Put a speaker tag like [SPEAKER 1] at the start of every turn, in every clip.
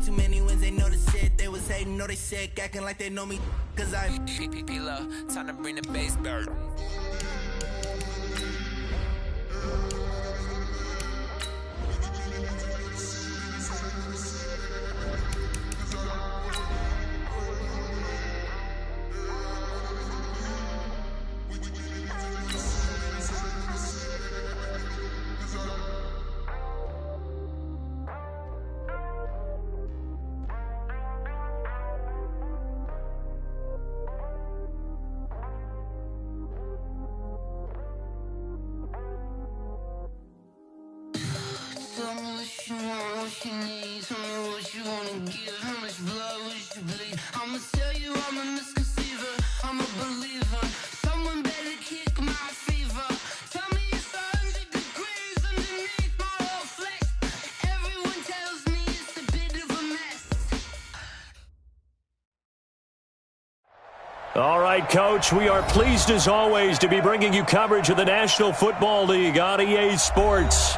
[SPEAKER 1] too many wins, they know the shit. They was hating, know they sick, acting like they know me, cause I
[SPEAKER 2] P-P-P-Low, time to bring the bass back.
[SPEAKER 3] Tell me what you want, what you need. Tell me what you wanna give. How much blood would you bleed? I'ma tell you I'm a misconceiver. I'm a believer. Someone better kick my fever. Tell me it's 100 degrees underneath my whole flesh. Everyone tells me it's a bit of a mess.
[SPEAKER 4] All right, Coach, we are pleased as always to be bringing you coverage of the National Football League on EA Sports.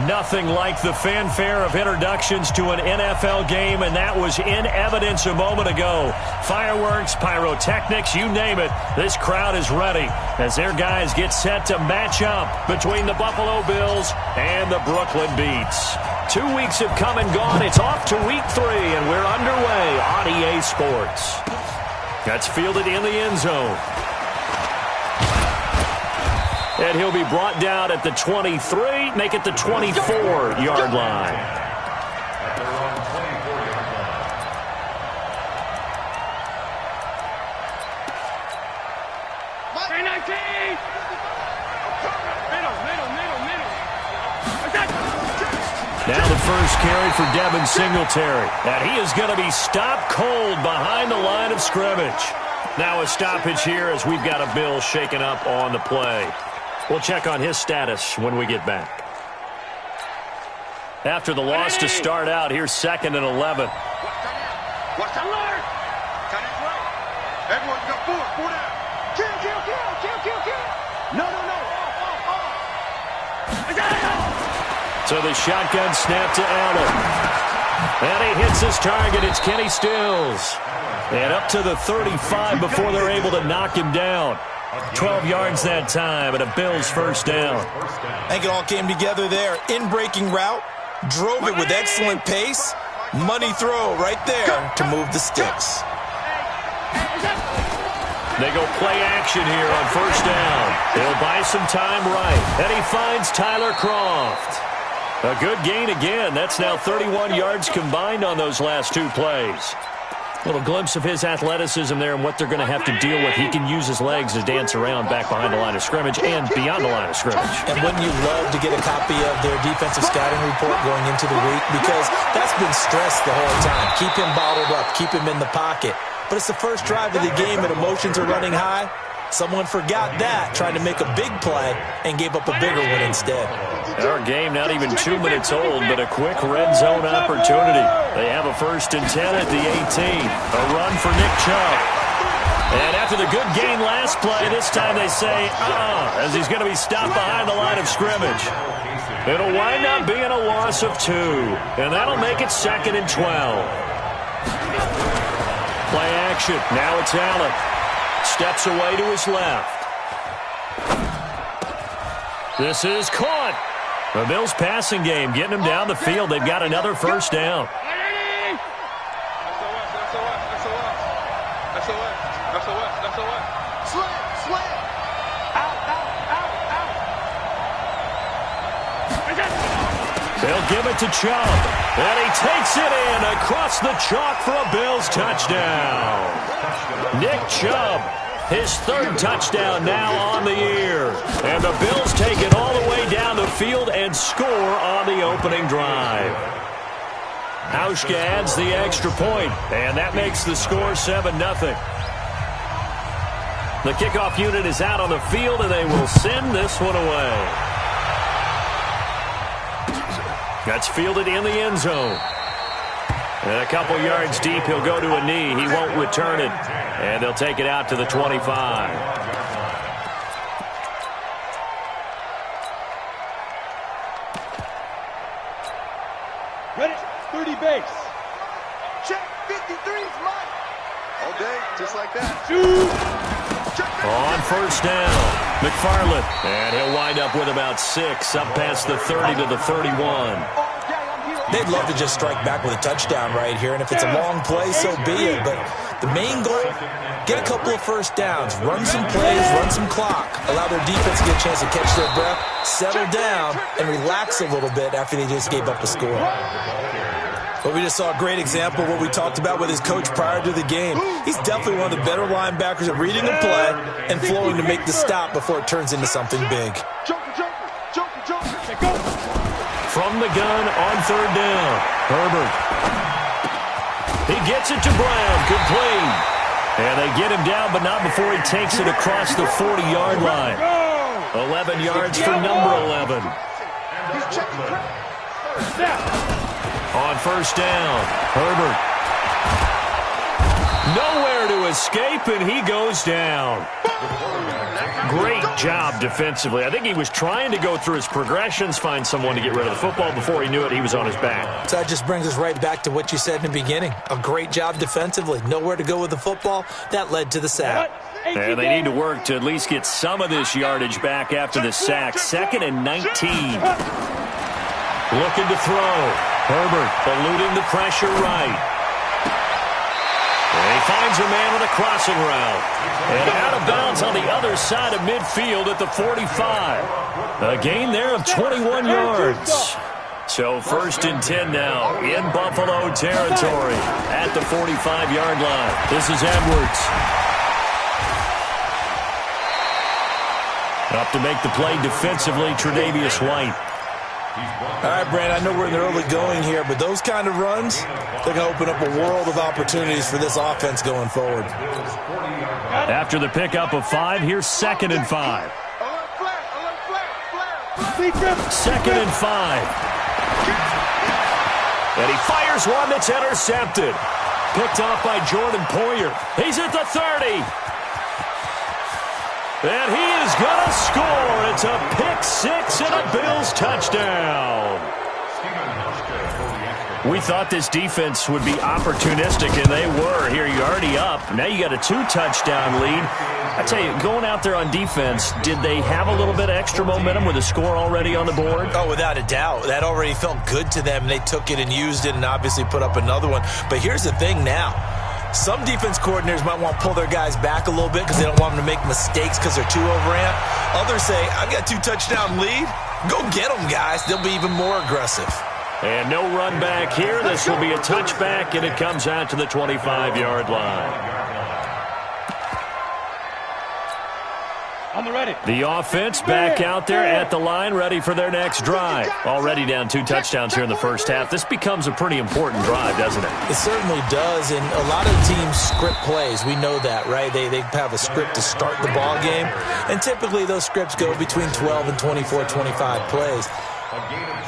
[SPEAKER 4] Nothing like the fanfare of introductions to an NFL game, and that was in evidence a moment ago. Fireworks, pyrotechnics, you name it. This crowd is ready as their guys get set to match up between the Buffalo Bills and the Brooklyn Beats. 2 weeks have come and gone. It's off to week 3, and we're underway on EA Sports. That's fielded in the end zone. And he'll be brought down at the 23, make it the 24-yard line. Now the first carry for Devin Singletary. And he is going to be stopped cold behind the line of scrimmage. Now a stoppage here as we've got a Bill shaken up on the play. We'll check on his status when we get back. After the loss to start out, here's 2nd and 11.
[SPEAKER 5] Watch alert! Cut it right. Everyone, you got 4 down. Kill. No.
[SPEAKER 4] So the shotgun snap to Allen. And he hits his target. It's Kenny Stills. And up to the 35 before they're able to knock him down. 12 yards that time and a Bills first down.
[SPEAKER 6] I think it all came together there. In-breaking route, drove it with excellent pace. Money throw right there to move the sticks.
[SPEAKER 4] They go play action here on first down. They'll buy some time right. And he finds Tyler Kroft. A good gain again. That's now 31 yards combined on those last 2 plays. Little glimpse of his athleticism there and what they're going to have to deal with. He can use his legs to dance around back behind the line of scrimmage and beyond the line of scrimmage.
[SPEAKER 6] And wouldn't you love to get a copy of their defensive scouting report going into the week? Because that's been stressed the whole time. Keep him bottled up. Keep him in the pocket. But it's the first drive of the game and emotions are running high. Someone forgot that, trying to make a big play, and gave up a bigger one instead.
[SPEAKER 4] Our game not even 2 minutes old, but a quick red zone opportunity. They have a 1st and 10 at the 18. A run for Nick Chubb. And after the good gain last play, this time they say, as he's going to be stopped behind the line of scrimmage. It'll wind up being a loss of 2, and that'll make it 2nd and 12. Play action. Now it's Allen. Steps away to his left. This is caught. The Bills passing game getting them down the field. They've got another first down. They'll give it to Chubb. And he takes it in across the chalk for a Bills touchdown. Nick Chubb, his 3rd touchdown now on the year. And the Bills take it all the way down the field and score on the opening drive. Hauschka adds the extra point, and that makes the score 7-0. The kickoff unit is out on the field, and they will send this one away. That's fielded in the end zone. And a couple yards deep, he'll go to a knee. He won't return it. And they'll take it out to the 25.
[SPEAKER 5] Ready? 30 base. Check. 53's Mike. All day, just like that.
[SPEAKER 4] On first down, McFarland. And he'll wind up with about 6, up past the 30 to the 31.
[SPEAKER 6] They'd love to just strike back with a touchdown right here, and if it's a long play, so be it. But the main goal, get a couple of first downs, run some plays, run some clock, allow their defense to get a chance to catch their breath, settle down, and relax a little bit after they just gave up a score. But we just saw a great example of what we talked about with his coach prior to the game. He's definitely one of the better linebackers at reading a play and flowing to make the stop before it turns into something big.
[SPEAKER 4] From the gun on third down, Herbert. He gets it to Brown, complete. And they get him down, but not before he takes it across the 40-yard line. 11 yards for number 11. On first down, Herbert. Nowhere to escape, and he goes down. Great job defensively. I think he was trying to go through his progressions, find someone to get rid of the football. Before he knew it, he was on his back.
[SPEAKER 6] So that just brings us right back to what you said in the beginning. A great job defensively. Nowhere to go with the football. That led to the sack.
[SPEAKER 4] And they need to work to at least get some of this yardage back after the sack. 2nd and 19. Looking to throw. Herbert eluding the pressure right. And he finds a man with a crossing route. And out of bounds on the other side of midfield at the 45. A gain there of 21 yards. So 1st and 10 now in Buffalo territory at the 45-yard line. This is Edwards. Up to make the play defensively, Tre'Davious White.
[SPEAKER 6] All right, Brand, I know we're in the early going here, but those kind of runs, they're going to open up a world of opportunities for this offense going forward.
[SPEAKER 4] After the pickup of 5, here's 2nd and 5. 2nd and 5. And he fires one that's intercepted. Picked off by Jordan Poyer. He's at the 30. And he is going to score. It's a pick 6 and a Bills touchdown. We thought this defense would be opportunistic, and they were. Here, you're already up. Now you got a 2-touchdown lead. I tell you, going out there on defense, did they have a little bit of extra momentum with a score already on the board?
[SPEAKER 6] Oh, without a doubt. That already felt good to them. They took it and used it and obviously put up another one. But here's the thing now. Some defense coordinators might want to pull their guys back a little bit because they don't want them to make mistakes because they're too overamped. Others say, I've got a 2-touchdown lead. Go get them, guys. They'll be even more aggressive.
[SPEAKER 4] And no run back here. This will be a touchback, and it comes out to the 25-yard line.
[SPEAKER 7] On the ready.
[SPEAKER 4] The offense back out there at the line, ready for their next drive. Already down 2 touchdowns here in the first half. This becomes a pretty important drive, doesn't it?
[SPEAKER 6] It certainly does, and a lot of teams script plays. We know that, right? They have a script to start the ball game, and typically those scripts go between 12 and 24, 25 plays.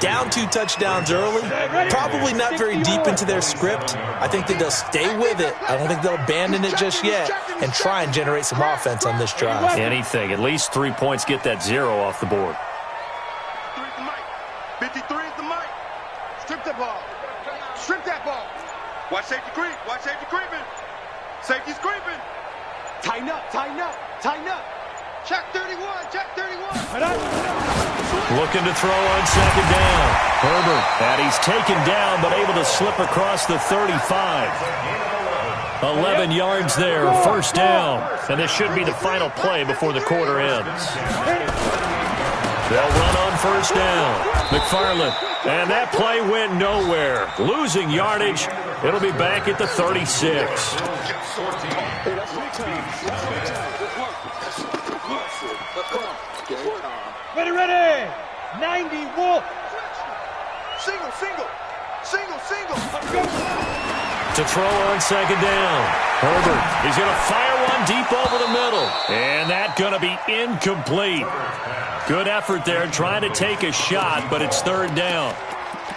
[SPEAKER 6] Down 2 touchdowns early, probably not very deep into their script. I think that they'll stay with it. I don't think they'll abandon it just yet and try and generate some offense on this drive.
[SPEAKER 4] Anything. At least 3 points, get that 0 off the board.
[SPEAKER 5] 53 is the mic. Strip that ball. Strip that ball. Watch safety creep. Watch safety creeping. Safety's creeping. Tighten up. Tighten up. Tighten up. Check 31. Check 31.
[SPEAKER 4] Looking to throw on 2nd down. Herbert. And he's taken down, but able to slip across the 35. 11 yards there, 1st down. And this should be the final play before the quarter ends. They'll run on 1st down. McFarland. And that play went nowhere. Losing yardage. It'll be back at the 36.
[SPEAKER 7] Ready. 90 Wolf.
[SPEAKER 5] Single.
[SPEAKER 4] To throw on 2nd down. Herbert. He's going to fire one deep over the middle. And that's going to be incomplete. Good effort there trying to take a shot, but it's 3rd down.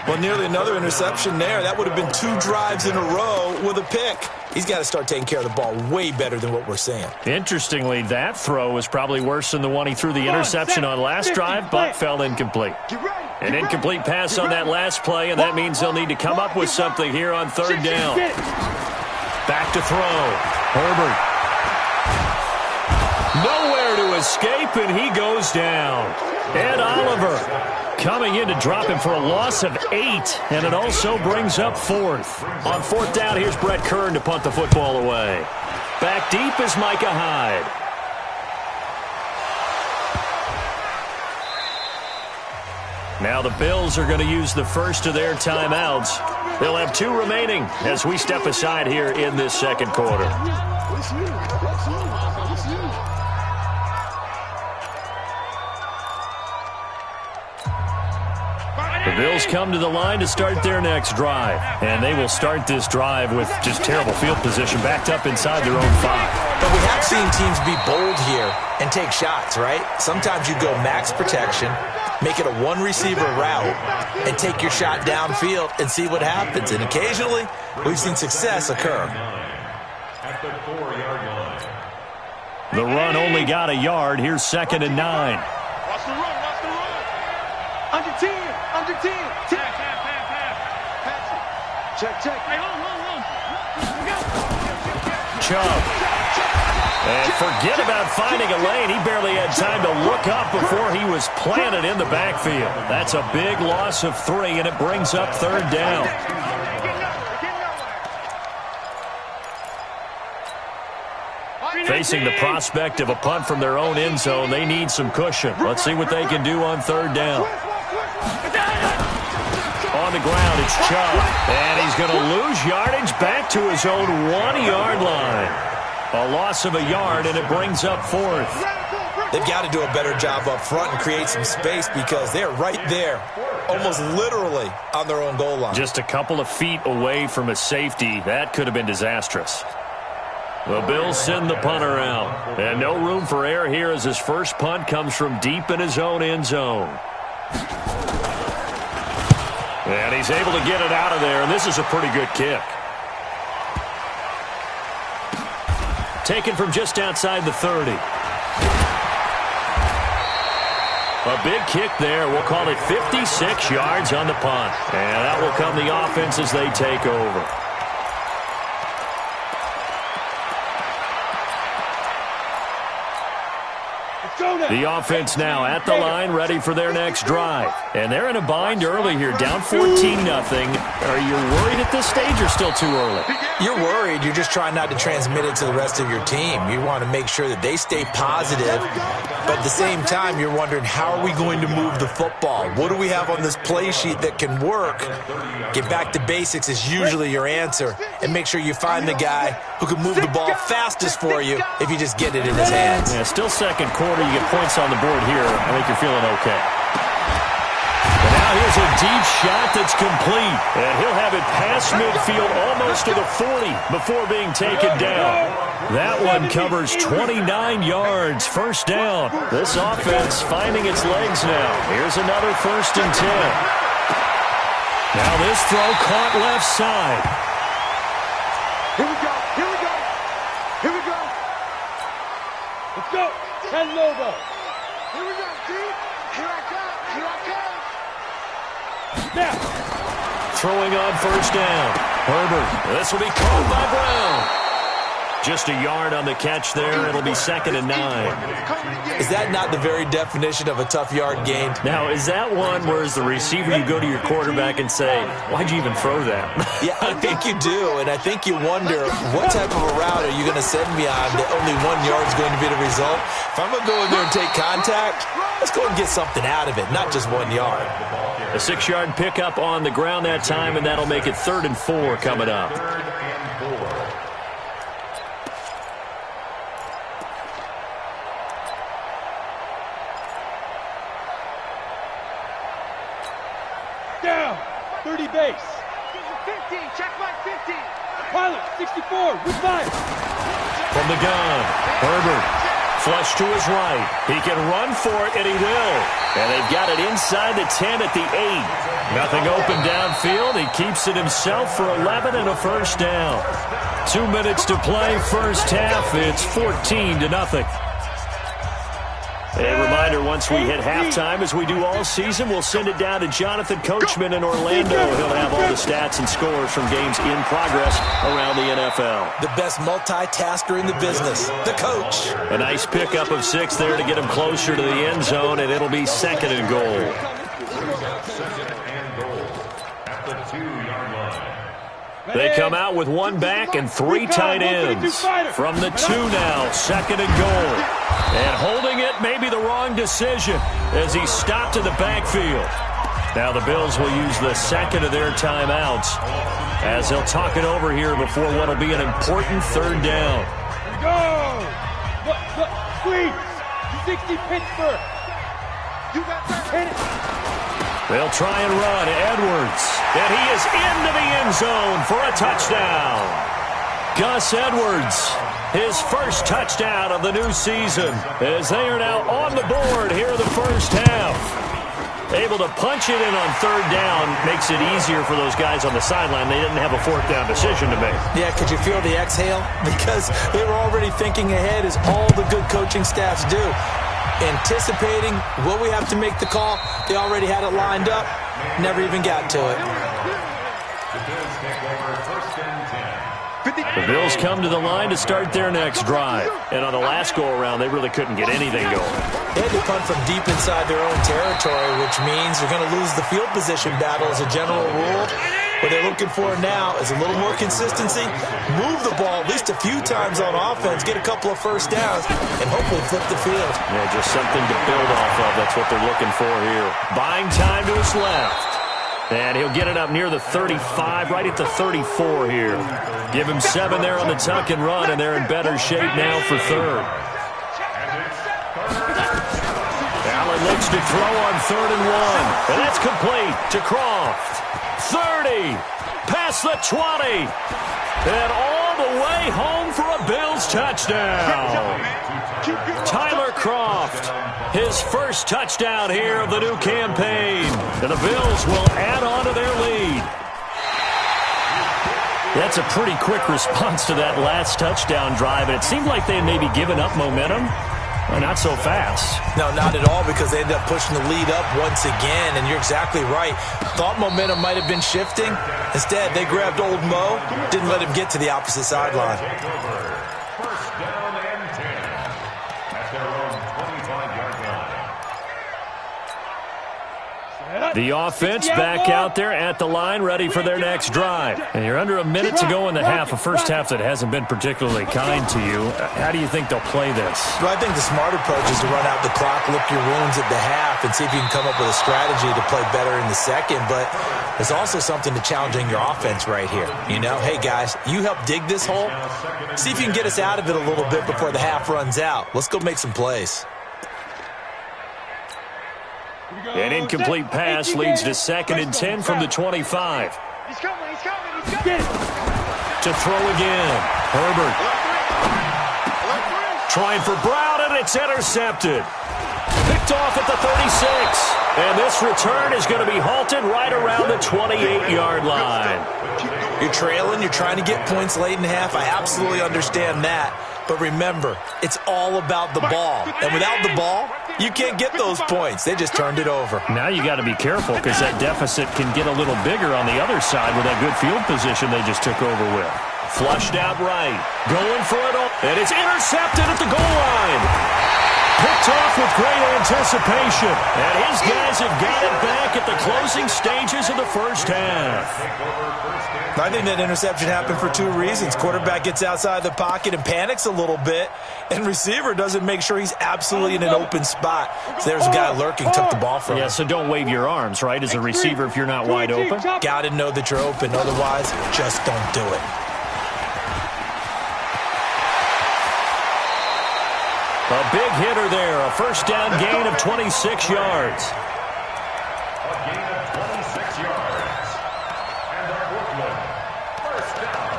[SPEAKER 6] Well, nearly another interception there. That would have been 2 drives in a row with a pick. He's got to start taking care of the ball way better than what we're seeing.
[SPEAKER 4] Interestingly, that throw was probably worse than the one he threw the interception on last drive, but fell incomplete.
[SPEAKER 5] Get ready.
[SPEAKER 4] An incomplete pass on that last play, and that means they'll need to come up with something here on third down. Back to throw. Herbert. Nowhere to escape, and he goes down. Ed Oliver coming in to drop him for a loss of 8, and it also brings up fourth. On fourth down, here's Brett Kern to punt the football away. Back deep is Micah Hyde. Now the Bills are going to use the first of their timeouts. They'll have 2 remaining as we step aside here in this second quarter. The Bills come to the line to start their next drive, and they will start this drive with just terrible field position, backed up inside their own 5.
[SPEAKER 6] But we have seen teams be bold here and take shots, right? Sometimes you go max protection, make it a one-receiver route, and take your shot downfield and see what happens. And occasionally, we've seen success occur.
[SPEAKER 4] The run only got a yard. Here's 2nd and 9.
[SPEAKER 5] Watch the run, watch the run. Under 10, under 10. Pass it. Check. Hey, hold.
[SPEAKER 4] Chubb. And forget about finding a lane. He barely had time to look up before he was planted in the backfield. That's a big loss of 3, and it brings up third down. Facing the prospect of a punt from their own end zone, they need some cushion. Let's see what they can do on third down. On the ground, it's Chubb. And he's going to lose yardage back to his own 1-yard line. A loss of a yard, and it brings up fourth.
[SPEAKER 6] They've got to do a better job up front and create some space because they're right there, almost literally on their own goal line.
[SPEAKER 4] Just a couple of feet away from a safety. That could have been disastrous. The Bills send the punter out. And no room for error here as his first punt comes from deep in his own end zone. And he's able to get it out of there, and this is a pretty good kick. Taken from just outside the 30. A big kick there. We'll call it 56 yards on the punt. And that will come the offense as they take over. The offense now at the line, ready for their next drive. And they're in a bind early here, down 14-0. Are you worried at this stage or still too early?
[SPEAKER 6] You're worried. You're just trying not to transmit it to the rest of your team. You want to make sure that they stay positive. But at the same time, you're wondering, how are we going to move the football? What do we have on this play sheet that can work? Get back to basics is usually your answer. And make sure you find the guy who can move the ball fastest for you if you just get it in his hands.
[SPEAKER 4] Yeah, still second quarter. You get points on the board here. I think you're feeling okay. And now here's a deep shot that's complete. And he'll have it past midfield almost to the 40 before being taken down. That one covers 29 yards. First down. This offense finding its legs now. Here's another 1st and 10. Now this throw caught left side.
[SPEAKER 5] Here we go.
[SPEAKER 7] Let's go. Ken Lobo.
[SPEAKER 5] Here we go, dude. Here I come.
[SPEAKER 7] Now.
[SPEAKER 4] Throwing on first down. Herbert. This will be caught by Brown. Just a yard on the catch there. It'll be 2nd and 9.
[SPEAKER 6] Is that not the very definition of a tough yard gain?
[SPEAKER 4] Now, is that one where as the receiver you go to your quarterback and say, why'd you even throw that?
[SPEAKER 6] Yeah, I think you do. And I think you wonder, what type of a route are you going to send me on that only 1 yard is going to be the result? If I'm going to go in there and take contact, let's go and get something out of it, not just 1 yard.
[SPEAKER 4] A 6-yard pickup on the ground that time, and that'll make it 3rd and 4 coming up.
[SPEAKER 7] Down. 30 base.
[SPEAKER 5] 50. Check my 50.
[SPEAKER 7] Pilot, 64. Good fire.
[SPEAKER 4] From the gun, Herbert. Flush to his right. He can run for it, and he will. And they've got it inside the 10 at the 8. Nothing open downfield. He keeps it himself for 11 and a first down. 2 minutes to play first half. It's 14-0. A reminder, once we hit halftime, as we do all season, we'll send it down to Jonathan Coachman in Orlando. He'll have all the stats and scores from games in progress around the NFL.
[SPEAKER 6] The best multitasker in the business, the coach.
[SPEAKER 4] A nice pickup of 6 there to get him closer to the end zone, and it'll be 2nd and goal. They come out with 1 back and 3 tight ends. From the 2 now, 2nd and goal. And holding it may be the wrong decision as he stopped in the backfield. Now the Bills will use the 2nd of their timeouts as they'll talk it over here before what will be an important 3rd down.
[SPEAKER 7] Go! Squeeze! 60 Pittsburgh! You got that?
[SPEAKER 4] They'll try and run. Edwards. And he is into the end zone for a touchdown. Gus Edwards, his first touchdown of the new season, as they are now on the board here in the first half. Able to punch it in on 3rd down makes it easier for those guys on the sideline. They didn't have a 4th down decision to make.
[SPEAKER 6] Yeah, could you feel the exhale? Because they were already thinking ahead, as all the good coaching staffs do. Anticipating what we have to make the call. They already had it lined up. Never even got to it.
[SPEAKER 4] The Bills come to the line to start their next drive. And on the last go-around, they really couldn't get anything going.
[SPEAKER 6] They had to punt from deep inside their own territory, which means they're going to lose the field position battle as a general rule. What they're looking for now is a little more consistency, move the ball at least a few times on offense, get a couple of first downs, and hopefully flip the field.
[SPEAKER 4] Yeah, just something to build off of. That's what they're looking for here. Buying time to his left. And he'll get it up near the 35, right at the 34 here. Give him 7 there on the tuck and run, and they're in better shape now for 3rd. Allen looks to throw on 3rd and 1. And that's complete to Croft. 30, past the 20, and all the way home for a Bills touchdown. Tyler Croft, his first touchdown here of the new campaign. And the Bills will add on to their lead. That's a pretty quick response to that last touchdown drive, and it seemed like they had maybe given up momentum. Not so fast.
[SPEAKER 6] No, not at all, because they ended up pushing the lead up once again, and you're exactly right. Thought momentum might have been shifting. Instead, they grabbed old Mo, didn't let him get to the opposite sideline.
[SPEAKER 8] First down and 10 at their own 25-yard line.
[SPEAKER 4] The offense back out there at the line, ready for their next drive. And you're under a minute to go in the half, a first half that hasn't been particularly kind to you. How do you think they'll play this?
[SPEAKER 6] Well, I think the smart approach is to run out the clock, lick your wounds at the half, and see if you can come up with a strategy to play better in the second. But there's also something to challenging your offense right here. You know, hey, guys, you help dig this hole. See if you can get us out of it a little bit before the half runs out. Let's go make some plays.
[SPEAKER 4] An incomplete pass leads to 2nd and 10 from the 25.
[SPEAKER 7] He's coming.
[SPEAKER 4] To throw again. Herbert. Trying for Brown, and it's intercepted. Picked off at the 36. And this return is going to be halted right around the 28-yard line.
[SPEAKER 6] You're trailing. You're trying to get points late in the half. I absolutely understand that. But remember, it's all about the ball. And without the ball, you can't get those points. They just turned it over.
[SPEAKER 4] Now you got to be careful because that deficit can get a little bigger on the other side with that good field position they just took over with. Flushed out right. Going for it all. And it's intercepted at the goal line. Picked off with great anticipation. And his guys have got it back at the closing stages of the first half.
[SPEAKER 6] I think that interception happened for 2 reasons. Quarterback gets outside the pocket and panics a little bit, and receiver doesn't make sure he's absolutely in an open spot. So there's a guy lurking, took the ball from him.
[SPEAKER 4] Yeah, so don't wave your arms, right, as a receiver if you're not wide open.
[SPEAKER 6] Got to know that you're open. Otherwise, just don't do it.
[SPEAKER 4] A big hitter there, a first down gain of 26 yards.
[SPEAKER 8] A gain of 26 yards. And a Brooklyn first down.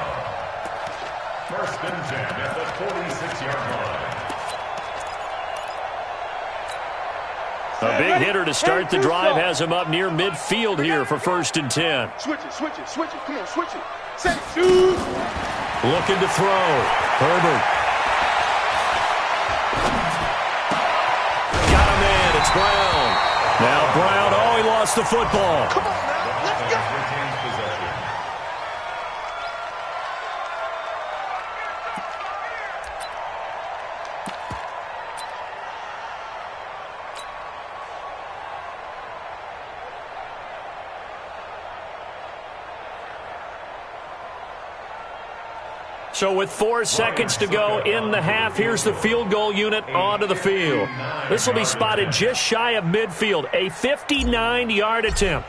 [SPEAKER 8] 1st and 10 at the 46-yard line.
[SPEAKER 4] A big hitter to start the drive has him up near midfield here for 1st and 10.
[SPEAKER 5] Switch it. Come on, switch it. Set it.
[SPEAKER 7] Shoot.
[SPEAKER 4] Looking to throw. Herbert. It's Brown. Now Brown, he lost the football.
[SPEAKER 5] Come on, man. Let's go.
[SPEAKER 8] Retains possession.
[SPEAKER 4] So with 4 seconds to go in the half, here's the field goal unit onto the field. This will be spotted just shy of midfield, a 59-yard attempt.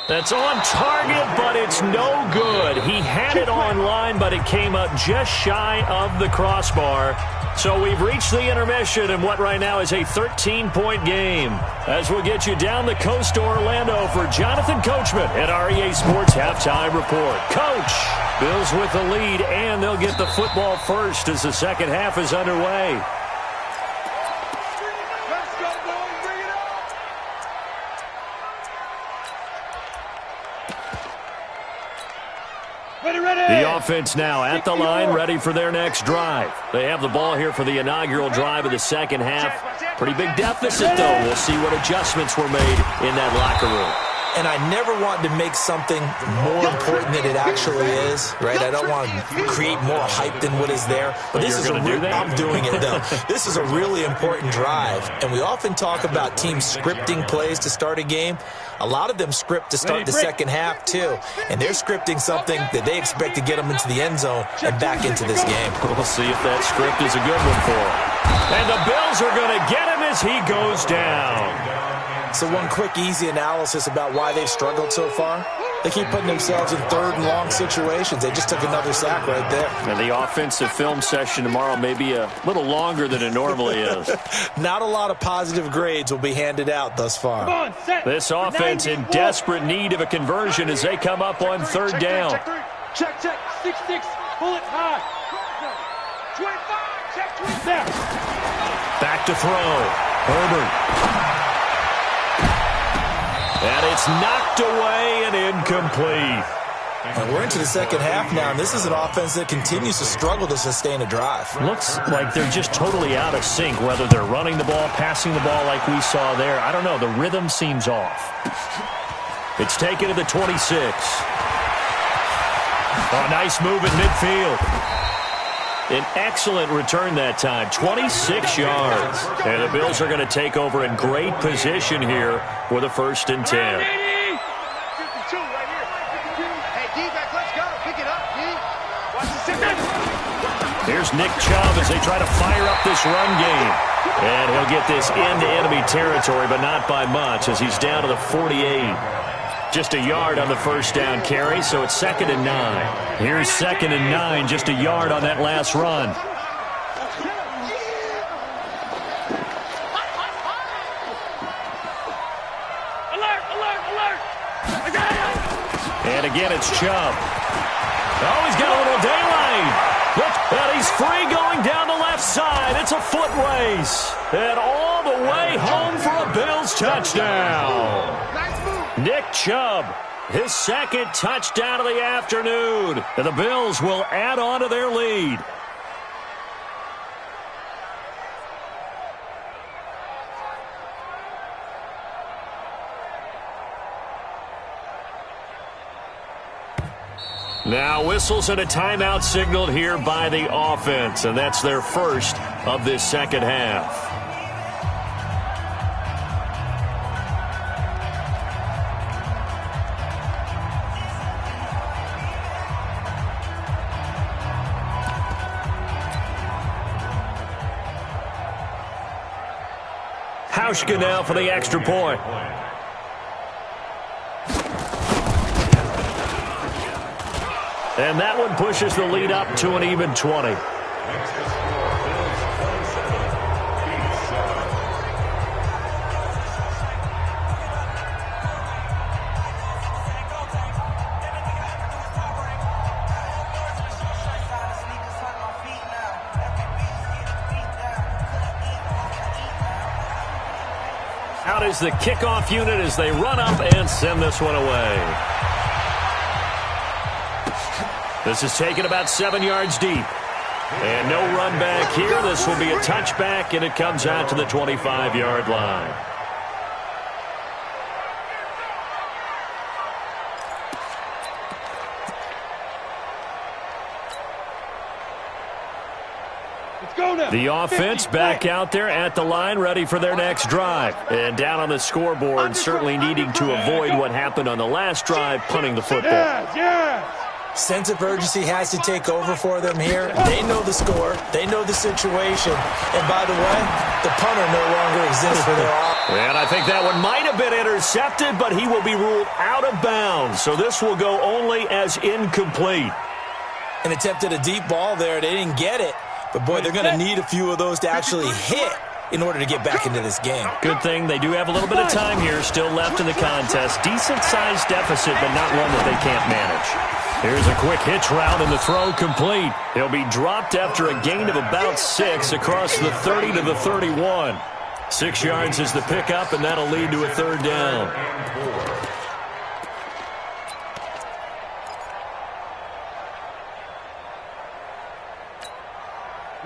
[SPEAKER 4] That's on target, but it's no good. He had it on line, but it came up just shy of the crossbar. So we've reached the intermission in what right now is a 13-point game. As we'll get you down the coast to Orlando for Jonathan Coachman at our EA Sports Halftime Report. Coach, Bills with the lead, and they'll get the football first as the second half is underway. The offense now at the line, ready for their next drive. They have the ball here for the inaugural drive of the second half. Pretty big deficit, though. We'll see what adjustments were made in that locker room.
[SPEAKER 6] And I never want to make something more important than it actually is, right? I don't want to create more hype than what is there. But this is I'm doing it, though. This is a really important drive. And we often talk about teams scripting plays to start a game. A lot of them script to start the second half, too. And they're scripting something that they expect to get them into the end zone and back into this game.
[SPEAKER 4] We'll see if that script is a good one for them. And the Bills are going to get him as he goes down.
[SPEAKER 6] So one quick, easy analysis about why they've struggled so far. They keep putting themselves in third and long situations. They just took another sack right there.
[SPEAKER 4] And the offensive film session tomorrow may be a little longer than it normally is.
[SPEAKER 6] Not a lot of positive grades will be handed out thus far.
[SPEAKER 4] This offense in desperate need of a conversion as they come up on third down.
[SPEAKER 7] Check. 6-6. Pull it high. 25. Check 27.
[SPEAKER 4] Back to throw. Herbert. And it's knocked away and incomplete.
[SPEAKER 6] And we're into the second half now, and this is an offense that continues to struggle to sustain a drive.
[SPEAKER 4] Looks like they're just totally out of sync, whether they're running the ball, passing the ball like we saw there. I don't know. The rhythm seems off. It's taken to the 26. Oh, nice move in midfield. An excellent return that time, 26 yards. And the Bills are going to take over in great position here with a 1st and 10.
[SPEAKER 5] 52 right here. Hey, D-back, let's go. Pick it up, D. Watch the signal.
[SPEAKER 4] Here's Nick Chubb as they try to fire up this run game. And he'll get this into enemy territory, but not by much as he's down to the 48. Just a yard on the first down carry, so it's 2nd and 9. Here's 2nd and 9, just a yard on that last run.
[SPEAKER 7] Alert!
[SPEAKER 4] And again, it's Chubb. Oh, he's got a little daylight. Look, and he's free going down the left side. It's a foot race. And all the way home for a Bills touchdown. Nick Chubb, his 2nd touchdown of the afternoon. And the Bills will add on to their lead. Now whistles and a timeout signaled here by the offense. And that's their first of this second half. Hauschka now for the extra point. And that one pushes the lead up to an even 20. Out is the kickoff unit as they run up and send this one away. This is taken about 7 yards deep. And no run back here. This will be a touchback, and it comes out to the 25-yard line. The offense back out there at the line, ready for their next drive. And down on the scoreboard, certainly needing to avoid what happened on the last drive, punting the football.
[SPEAKER 6] Sense of urgency has to take over for them here. They know the score. They know the situation. And by the way, the punter no longer exists for their offense.
[SPEAKER 4] And I think that one might have been intercepted, but he will be ruled out of bounds. So this will go only as incomplete.
[SPEAKER 6] And attempted a deep ball there. They didn't get it. But, boy, they're going to need a few of those to actually hit in order to get back into this game.
[SPEAKER 4] Good thing they do have a little bit of time here still left in the contest. Decent-sized deficit, but not one that they can't manage. Here's a quick hitch route, and the throw complete. He'll be dropped after a gain of about 6 across the 30 to the 31. 6 yards is the pickup, and that'll lead to a third down.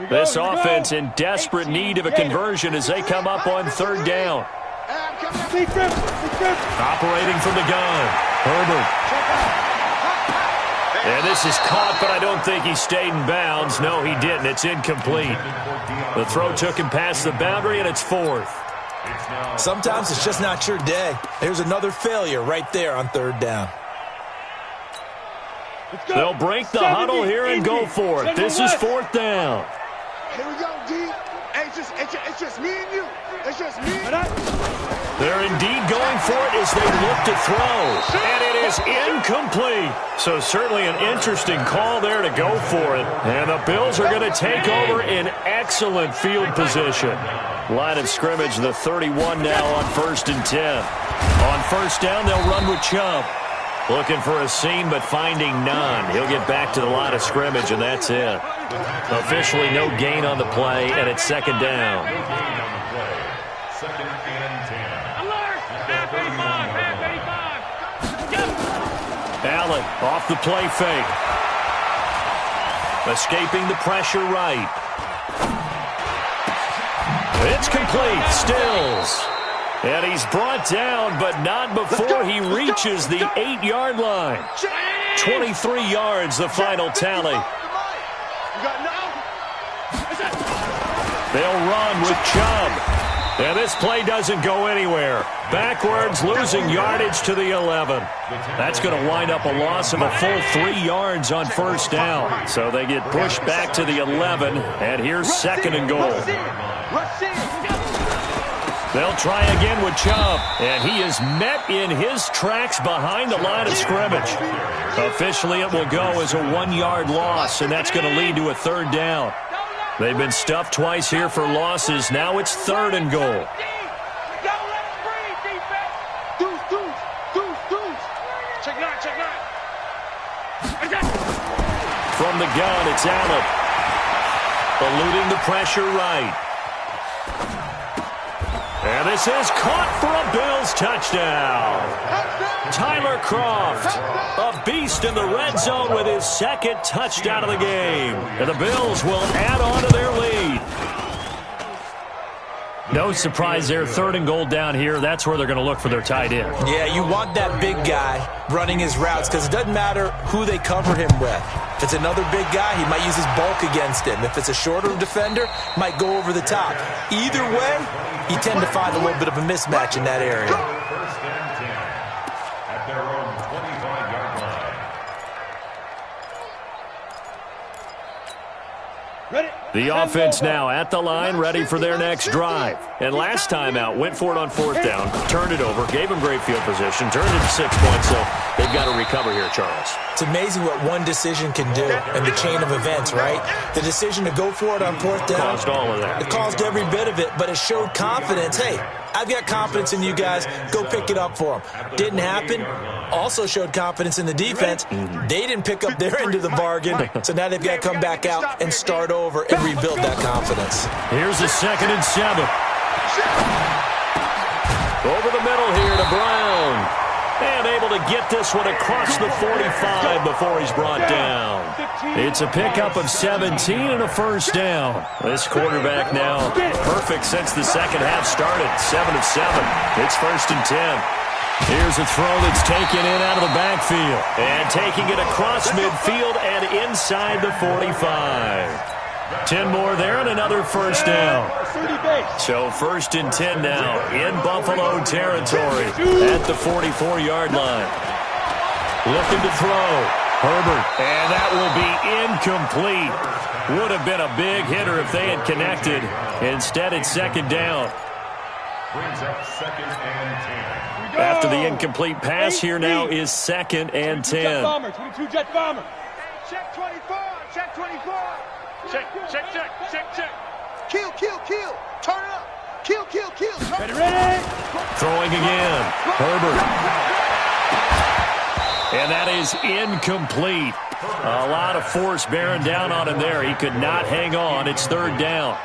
[SPEAKER 4] This offense in desperate need of a conversion as they come up on third down. Operating from the gun, Herbert. And this is caught, but I don't think he stayed in bounds. No, he didn't. It's incomplete. The throw took him past the boundary, and it's fourth.
[SPEAKER 6] Sometimes it's just not your day. There's another failure right there on third down.
[SPEAKER 4] They'll break the huddle here and go for it. This is fourth down.
[SPEAKER 5] Here we go, D. Hey, it's just me and you. It's just me.
[SPEAKER 4] They're indeed going for it as they look to throw. And it is incomplete. So certainly an interesting call there to go for it. And the Bills are going to take over in excellent field position. Line of scrimmage, the 31 now on 1st and 10. On first down, they'll run with Chubb. Looking for a seam, but finding none. He'll get back to the line of scrimmage, and that's it. Officially no gain on the play, and it's second down.
[SPEAKER 8] Second and 10.
[SPEAKER 4] Allen off the play fake. Escaping the pressure right. It's complete. Stills. And he's brought down, but not before he reaches the 8-yard line. 23 yards, the final tally. They'll run with Chubb. And this play doesn't go anywhere. Backwards, losing yardage to the 11. That's going to wind up a loss of a full 3 yards on first down. So they get pushed back to the 11, and here's second and goal. They'll try again with Chubb, and he is met in his tracks behind the line of scrimmage. Officially, it will go as a 1-yard loss, and that's going to lead to a third down. They've been stuffed twice here for losses. Now it's third and goal. From the gun, it's Allen. Eluding the pressure right. And this is caught for a Bills touchdown. Tyler Kroft, a beast in the red zone with his second touchdown of the game. And the Bills will add on to their lead. No surprise there, third and goal down here. That's where they're going to look for their tight end.
[SPEAKER 6] Yeah, you want that big guy running his routes because it doesn't matter who they cover him with. If it's another big guy, he might use his bulk against him. If it's a shorter defender, might go over the top. Either way, you tend to find a little bit of a mismatch in that area.
[SPEAKER 8] First and 10 at their own 25-yard line.
[SPEAKER 4] The offense now at the line, ready for their next drive. And last time out, went for it on fourth down, turned it over, gave them great field position, turned it to 6 points, so they've got to recover here, Charles.
[SPEAKER 6] It's amazing what one decision can do in the chain of events, right? The decision to go for it on fourth down.
[SPEAKER 4] Caused all of that.
[SPEAKER 6] It caused every bit of it, but it showed confidence. Hey, I've got confidence in you guys. Go pick it up for them. Didn't happen. Also showed confidence in the defense. They didn't pick up their end of the bargain, so now they've got to come back out and start over and rebuild that confidence.
[SPEAKER 4] Here's a 2nd and 7. Over the middle here to Brown. And able to get this one across the 45 before he's brought down. It's a pickup of 17 and a first down. This quarterback now perfect since the second half started. 7 of 7. It's 1st and 10. Here's a throw that's taken in out of the backfield. And taking it across midfield and inside the 45. 10 more there and another first down. So 1st and 10 now in Buffalo territory at the 44-yard line. Looking to throw. Herbert. And that will be incomplete. Would have been a big hitter if they had connected. Instead, it's 2nd down.
[SPEAKER 8] Brings up 2nd and 10.
[SPEAKER 4] After the incomplete pass, here now is 2nd and 10.
[SPEAKER 7] Jet bomber, 22 jet bomber.
[SPEAKER 5] Check 24. Check 24. Check. Kill. Turn it up. Kill.
[SPEAKER 7] Ready.
[SPEAKER 4] Throwing again. Herbert. And that is incomplete. A lot of force bearing down on him there. He could not hang on. It's 3rd down.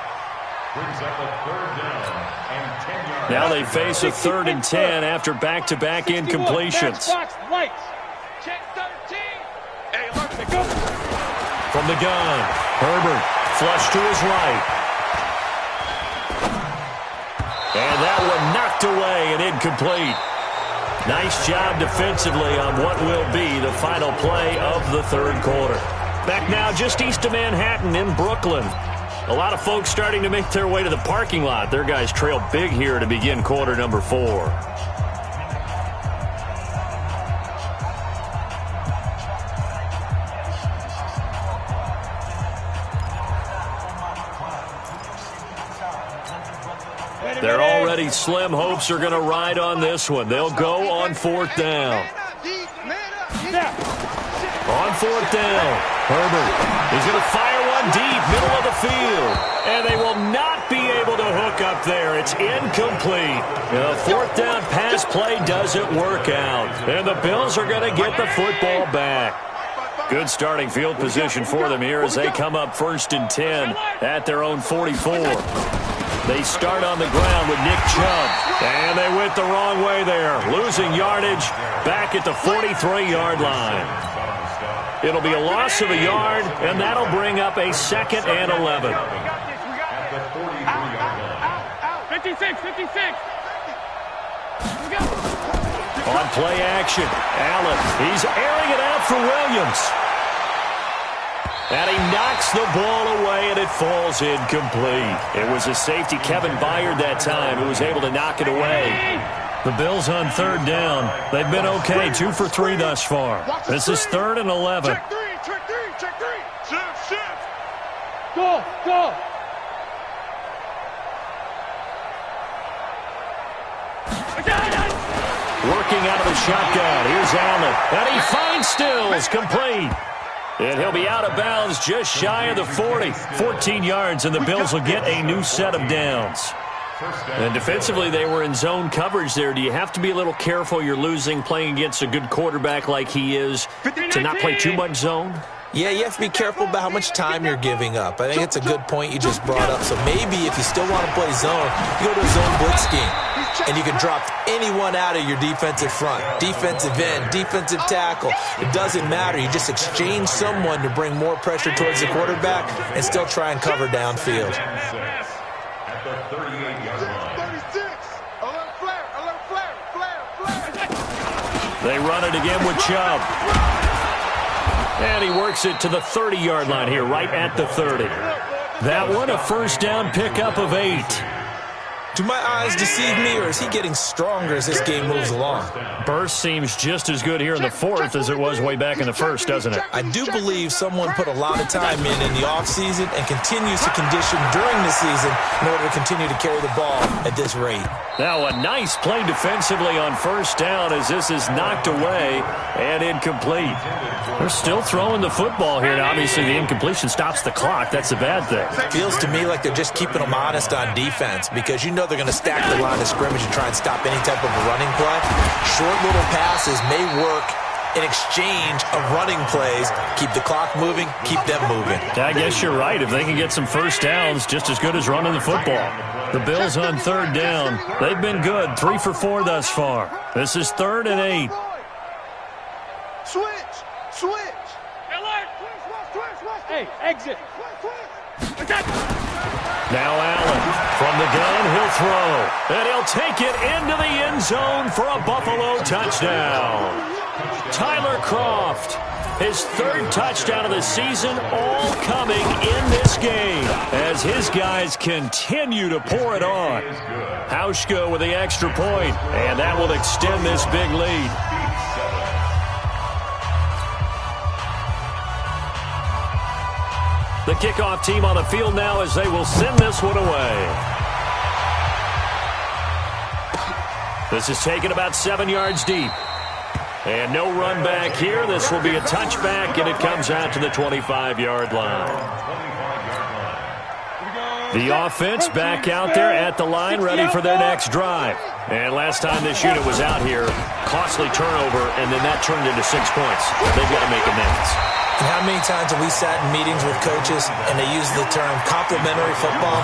[SPEAKER 8] Brings up a 3rd down and 10 yards.
[SPEAKER 4] Now they face a 3rd and 10 after back-to-back incompletions.
[SPEAKER 5] Check 13. Hey, look.
[SPEAKER 4] From the gun, Herbert, flush to his right. And that one knocked away and incomplete. Nice job defensively on what will be the final play of the 3rd quarter. Back now just east of Manhattan in Brooklyn. A lot of folks starting to make their way to the parking lot. Their guys trail big here to begin quarter number 4. They're already slim hopes are going to ride on this one. They'll go on 4th down. On 4th down, Herbert is going to fire one deep, middle of the field. And they will not be able to hook up there. It's incomplete. The 4th down pass play doesn't work out. And the Bills are going to get the football back. Good starting field position for them here as they come up 1st and 10 at their own 44. They start on the ground with Nick Chubb. And they went the wrong way there. Losing yardage back at the 43-yard line. It'll be a loss of a yard, and that'll bring up a 2nd and 11.
[SPEAKER 7] 56.
[SPEAKER 4] On play action, Allen. He's airing it out for Williams. And he knocks the ball away, and it falls incomplete. It was a safety, Kevin Byard, that time, who was able to knock it away. The Bills on 3rd down. They've been okay, 2 for 3 thus far. This is 3rd and 11.
[SPEAKER 5] Check three. Shift.
[SPEAKER 7] Go.
[SPEAKER 4] Working out of the shotgun. Here's Allen. And he finds Stills, complete. And he'll be out of bounds just shy of the 40. 14 yards, and the Bills will get a new set of downs. And defensively, they were in zone coverage there. Do you have to be a little careful? You're losing, playing against a good quarterback like he is, to not play too much zone?
[SPEAKER 6] Yeah, you have to be careful about how much time you're giving up. I think it's a good point you just brought up. So maybe if you still want to play zone, you go to a zone blitz scheme. And you can drop anyone out of your defensive front. Defensive end, defensive tackle. It doesn't matter. You just exchange someone to bring more pressure towards the quarterback and still try and cover downfield.
[SPEAKER 8] At the 38-yard line.
[SPEAKER 5] 36. A little flare.
[SPEAKER 4] They run it again with Chubb. And he works it to the 30-yard line here, right at the 30. That one, a 1st down pickup of 8.
[SPEAKER 6] Do my eyes deceive me, or is he getting stronger as this game moves along?
[SPEAKER 4] Burst seems just as good here in the 4th as it was way back in the 1st, doesn't it?
[SPEAKER 6] I do believe someone put a lot of time in the offseason and continues to condition during the season in order to continue to carry the ball at this rate.
[SPEAKER 4] Now a nice play defensively on 1st down as this is knocked away and incomplete. They're still throwing the football here. Now, obviously, the incompletion stops the clock. That's a bad thing.
[SPEAKER 6] Feels to me like they're just keeping them honest on defense because you know they're going to stack the line of scrimmage and try and stop any type of a running play. Short little passes may work in exchange of running plays. Keep the clock moving, keep them moving.
[SPEAKER 4] I guess you're right. If they can get some first downs, just as good as running the football. The Bills on third down. They've been good, 3 for 4 thus far. This is 3rd and 8.
[SPEAKER 5] Switch.
[SPEAKER 7] Hey, exit.
[SPEAKER 4] Now Allen from the gun, he'll throw. And he'll take it into the end zone for a Buffalo touchdown. Tyler Kroft, his 3rd touchdown of the season, all coming in this game as his guys continue to pour it on. Hauschka with the extra point, and that will extend this big lead. The kickoff team on the field now as they will send this one away. This is taken about 7 yards deep. And no run back here. This will be a touchback, and it comes out to the 25-yard line. The offense back out there at the line, ready for their next drive. And last time this unit was out here, costly turnover, and then that turned into 6 points. They've got to make amends.
[SPEAKER 6] And how many times have we sat in meetings with coaches and they use the term complementary football?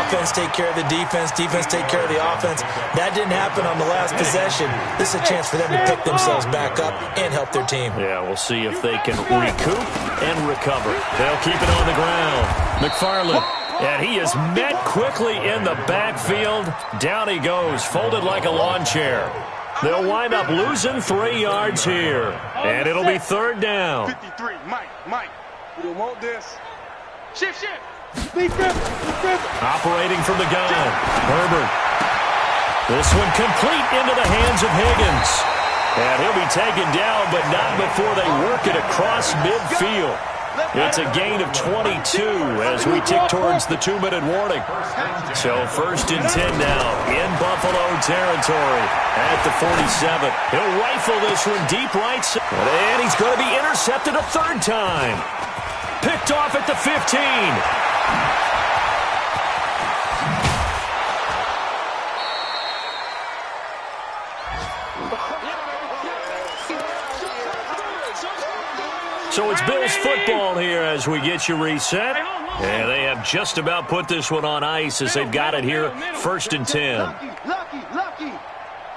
[SPEAKER 6] Offense take care of the defense, defense take care of the offense. That didn't happen on the last possession. This is a chance for them to pick themselves back up and help their team.
[SPEAKER 4] Yeah, we'll see if they can recoup and recover. They'll keep it on the ground. McFarland, and he is met quickly in the backfield. Down he goes, folded like a lawn chair. They'll wind up losing 3 yards here. And it'll be 3rd down.
[SPEAKER 5] 53, Mike. We don't want this. Shift.
[SPEAKER 4] Operating from the gun. Herbert. This one complete into the hands of Higgins. And he'll be taken down, but not before they work it across midfield. It's a gain of 22 as we tick towards the 2-minute warning. So 1st and 10 now in Buffalo territory at the 47. He'll rifle this one deep right side. And he's going to be intercepted a 3rd time. Picked off at the 15. So it's Bills football here as we get you reset. And they have just about put this one on ice as they've got it here, 1st and 10.
[SPEAKER 5] Lucky.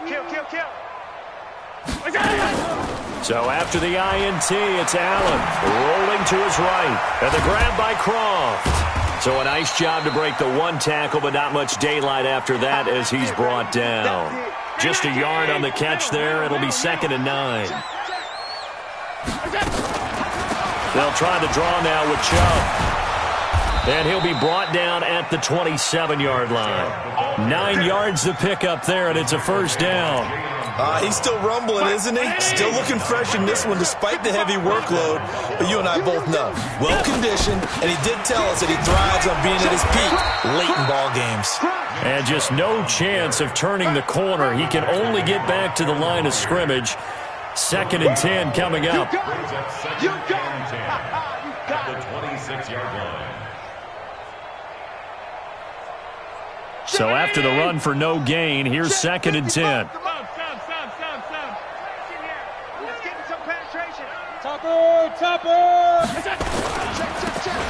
[SPEAKER 5] Kill.
[SPEAKER 4] So after the INT, it's Allen rolling to his right. And the grab by Kroft. So a nice job to break the 1 tackle, but not much daylight after that as he's brought down. Just a yard on the catch there. It'll be 2nd and 9. They'll try to draw now with Chubb. And he'll be brought down at the 27-yard line. 9 yards to pick up there, and it's a 1st down.
[SPEAKER 6] He's still rumbling, isn't he? Still looking fresh in this one despite the heavy workload. But you and I both know, well-conditioned, and he did tell us that he thrives on being at his peak late in ball games.
[SPEAKER 4] And just no chance of turning the corner. He can only get back to the line of scrimmage. 2nd and 10 coming up.
[SPEAKER 8] You got it. At the 26-yard line.
[SPEAKER 4] So after the run for no gain, here's 2nd and 10.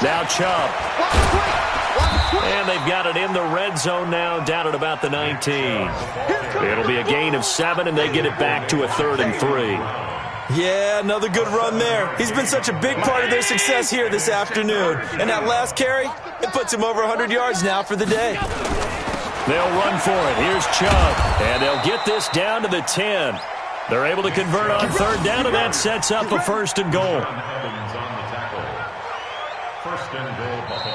[SPEAKER 4] Now Chubb. And they've got it in the red zone now, down at about the 19. It'll be a gain of 7, and they get it back to a 3rd and 3.
[SPEAKER 6] Yeah, another good run there. He's been such a big part of their success here this afternoon. And that last carry, it puts him over 100 yards now for the day.
[SPEAKER 4] They'll run for it. Here's Chubb. And they'll get this down to the 10. They're able to convert on 3rd down, and that sets up a 1st and goal.
[SPEAKER 8] 1st and goal, Buffalo.